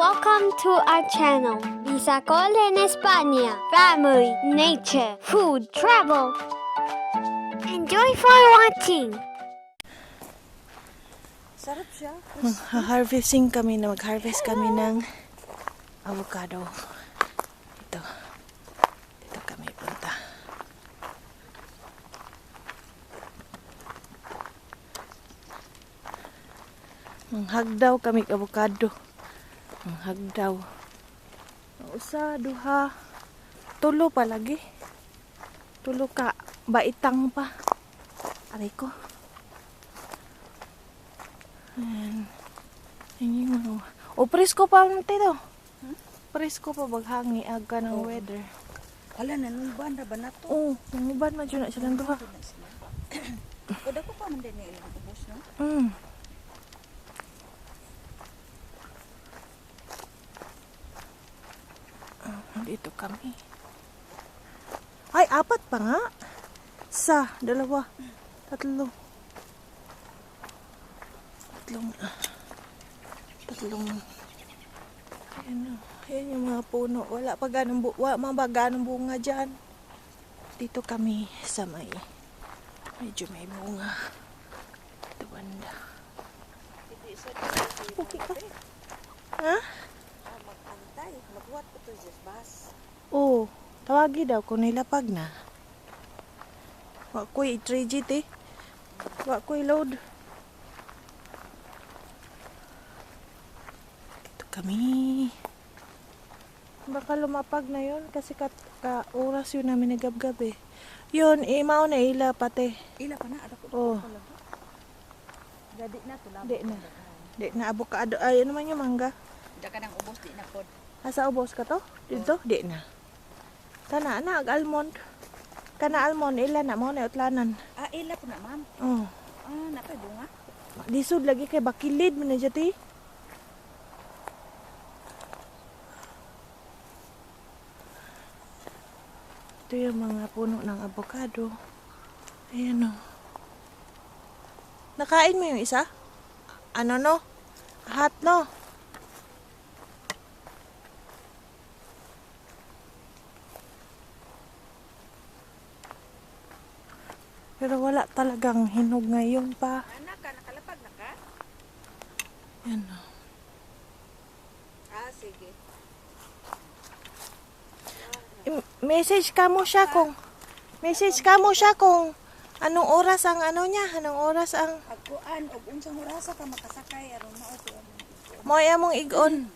Welcome to our channel, Bisacol en España. Family, nature, food, travel. Enjoy for watching. Sarap siya. Mag-harvest kami ng avocado. Dito kami punta. Manghagdaw kami avocado. Manghagdaw. Usa, duha, tulo pa lagi. Tulo ka, baitang pa. Aray ko. Ayan. Ayan yung mga... O, presko pa ang tito. Presko pa baghangi aga ng weather. Ala, nanuban na ba na to? Oo, nanguban na dyan na silang duha. Kada ko pa man din ilang ubos, no? Dito kami. Ay, apat pa nga. Isa, dalawa, tatlong. Ayan yung mga puno. Wala pa ganong bunga dyan. Dito kami sa medyo may bunga. Ito banda. Okay ka? Ha? Mag-antay, magwat ko to just bus. Oo. Tawagi daw kung nilapag na. Wa ko'y 3G eh. Wa ko'y load. Dito kami. Baka lumapag na yun kasi ka-oras yun namin nagabgab eh. Yun, mao na ila pati. Ila pa na, ada ko. Oo. Gadi na to lang. Di na avocado. Ay, ano man yung mangga? Da ka nang ubos, di na pod. Asa ubos ka to? Dito? Di na. Kana na, almond. Kana almond, ila na mo na utlanan. Ah, ila po na, ma'am. Oo. Ah, napay bunga. Disod lagi kay bakilid mo na dyan Ito yung mga puno ng avocado. Ayan o. Nakain mo yung isa? Ano no? Hot no? Pero wala talagang hinog ngayon pa. Anak ka, nakalapag na ka? Ayan o. Ah, sige. Message ka mo siya kung anong oras ang ano niya, anong oras ang Agkuan, og unsang orasa ka makasakay aron mao to. mo among igon.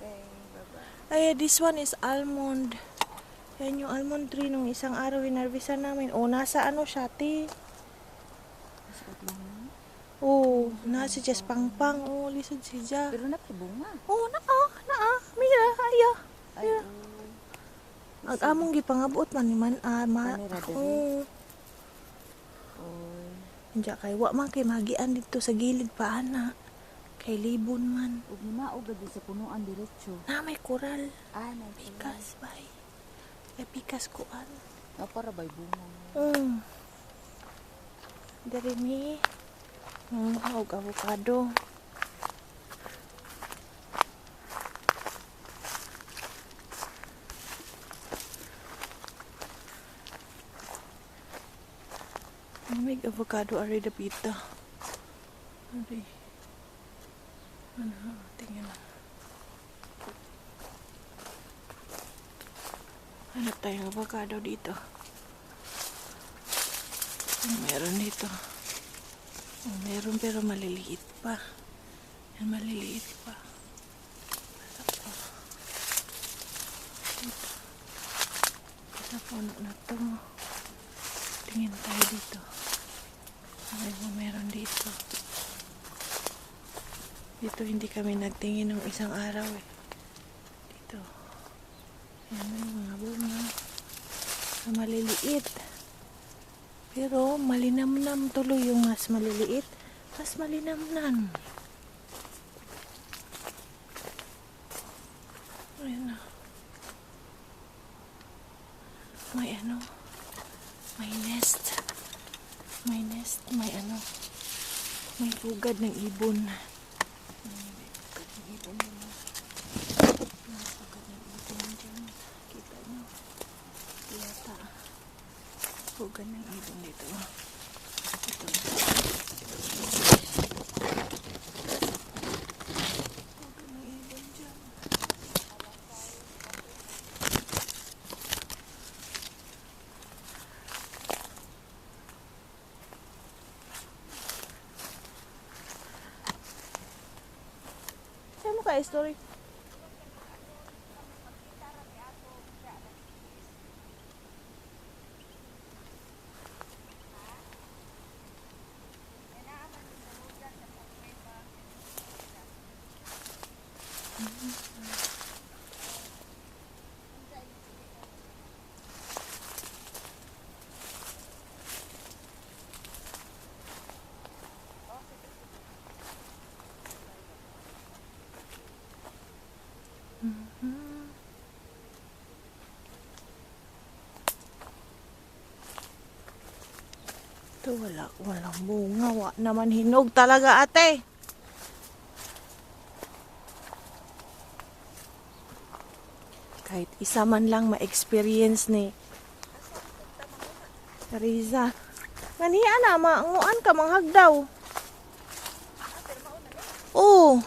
Okay, bye-bye. Ay, this one is almond. Yan yung almond tree nung isang araw hinarvestan namin. O, nasa ano siya, ti? Oo, nasa Jess Pangpang. Oo, lisod siya. Pero napay bunga. Oo, naa. Mira, aya. Ay, Ang among gipangabot man ni man. Kanira dali? Oo. Diya kay, wa man kay magian dito sa gilid pa, ana. Kay libon man. ug nimaog gadi sa punuan diretso. Na, may koral. Ah, na Pikas, bay. May pikas kuan. para bay bunga. Dari ni. Og avocado. May avocado ari dapita. Ari. Ano, tingnan. Hanap tayong avocado dito. Meron dito. Meron pero maliliit pa. Yan, maliliit pa. Dito. Sa puno na to. Tingin tayo dito. Ano mo meron dito? Dito hindi kami nagtingin ng isang araw eh. Dito. Ayan na yung mga bunga. Na maliliit. Pero malinamnam tuloy yung mas maliliit. Mas malinamnan. Ayan na. May ano. May nest. May ano. May pugad ng ibon. May pugad ng ibon. bunga. Napakaganda ng ibon dyan. Kita nyo. Yata. Hugan ng ibon dito. Ito. Hugan ng ibon dyan. Saan mo ka story? Ito walang bunga. Naman hinog talaga ate. Kahit isa man lang ma-experience ni Riza. Ganiya na, maanguan ka, manghagdaw. Oo.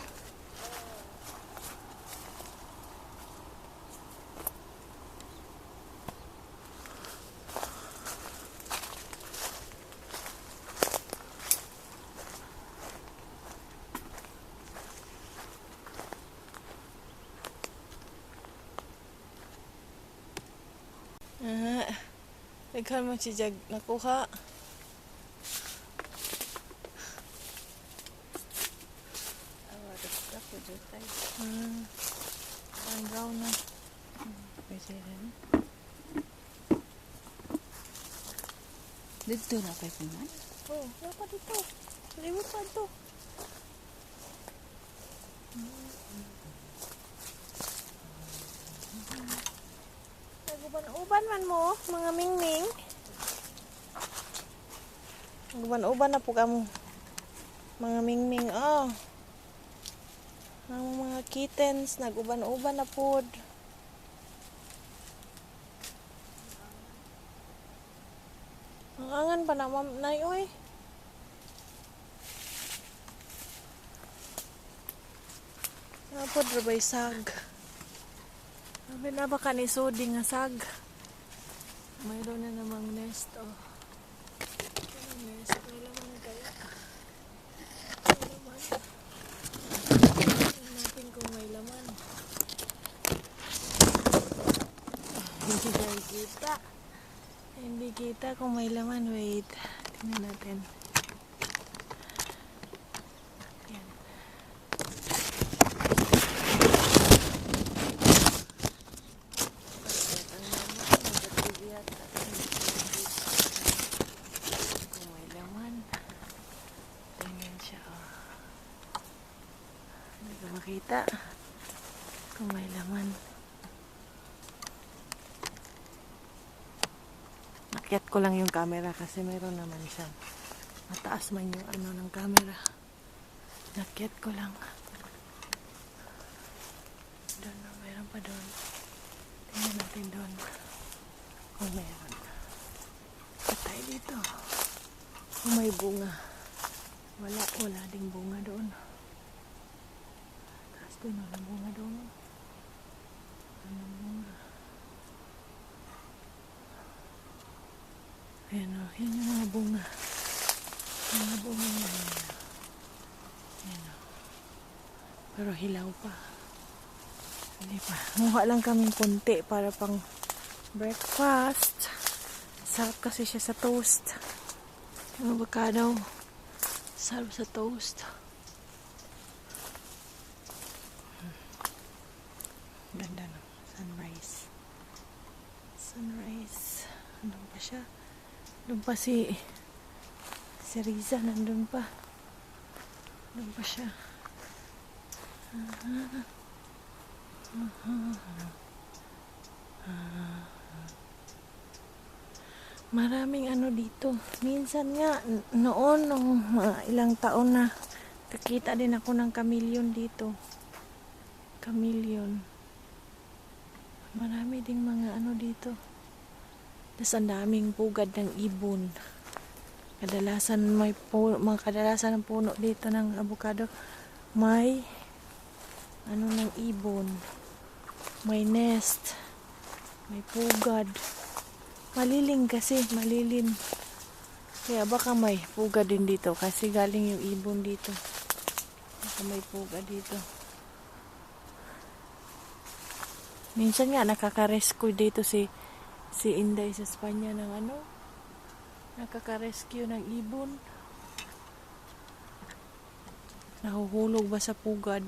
Naghan mo si Jag nakuha. Ang brown na. Pwede rin. Dito na kayo kuman? Oh, wala pa dito. Limot pa ito. Naguban-uban man mo, mga mingming. Naguban-uban na po ka mo. Mga mingming, oh. Ang mga kittens, naguban-uban na po. Ang angan pa na, ma'am, nay, oy. Napod rabay sag. Sabi na baka ni Sodi nga sag. Mayroon na namang nest, oh. Nest, may laman kaya. May laman. Tingnan natin kung may laman. Hindi tayo kita. Hindi kita kung may laman. Wait. Tingnan natin. Yan. Kung may laman. Tingnan siya. Oh. Hindi ko makita. Kung may laman. Nakyat ko lang yung camera kasi mayroon naman siya. Mataas man yung ano ng camera. Nakyat ko lang. Doon na, mayroon pa doon. Tingnan natin doon. Kung mayroon. Patay dito. Kung may bunga. Wala ding bunga doon. Tapos doon, walang bunga doon. Walang bunga. Ayan o, yan yung mga bunga. Mga bunga na yan. Ayan o. Pero hilaw pa. Hindi pa. Muha lang kaming konti para pang breakfast. Sarap kasi siya sa toast. Yung avocado. Sarap sa toast. Ganda no. Sunrise. Sunrise. Ano pa siya? Doon pa si Riza, nandun pa. Doon pa siya. Maraming ano dito. Minsan nga, noon, nung mga ilang taon na, kakita din ako ng chameleon dito. chameleon. Marami ding mga ano dito. Tapos ang daming pugad ng ibon. Kadalasan mga kadalasan ng puno dito ng avocado may ano ng ibon. May nest. May pugad. Malilim kasi, malilim. Kaya baka may pugad din dito kasi galing yung ibon dito. Baka may pugad dito. Minsan nga nakaka-rescue dito si Inday sa Espanya ng ano? Nakaka-rescue ng ibon. Nahuhulog ba sa pugad?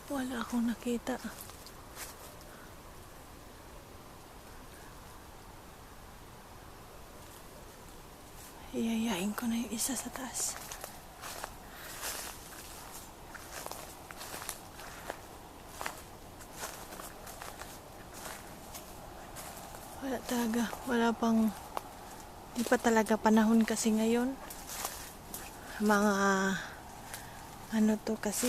Wala akong nakita. Iyayain ko na yung isa sa taas. Wala talaga. Di pa talaga panahon kasi ngayon. Mga, ano to kasi,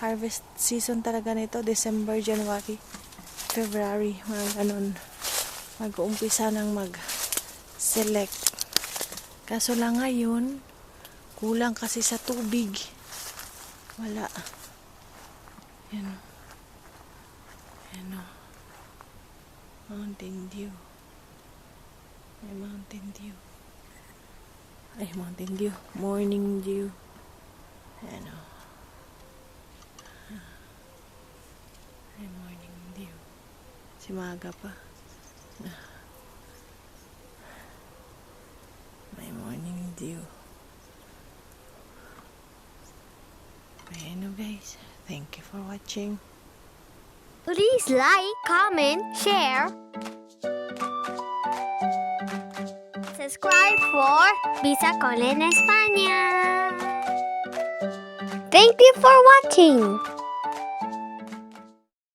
harvest season talaga nito, December, January, February, mga ganun. Mag-uumpisa ng mag-select. Kaso lang ngayon, kulang kasi sa tubig. Wala. Yan. Yan o. Mountain Dew. May Mountain Dew. Ay, Mountain Dew. Morning Dew. Yan o. Ay, Morning Dew. Si Maga pa. May Morning Dew. Bueno guys, thank you for watching. Please like, comment, share, subscribe for Visa Call en España. Thank you for watching.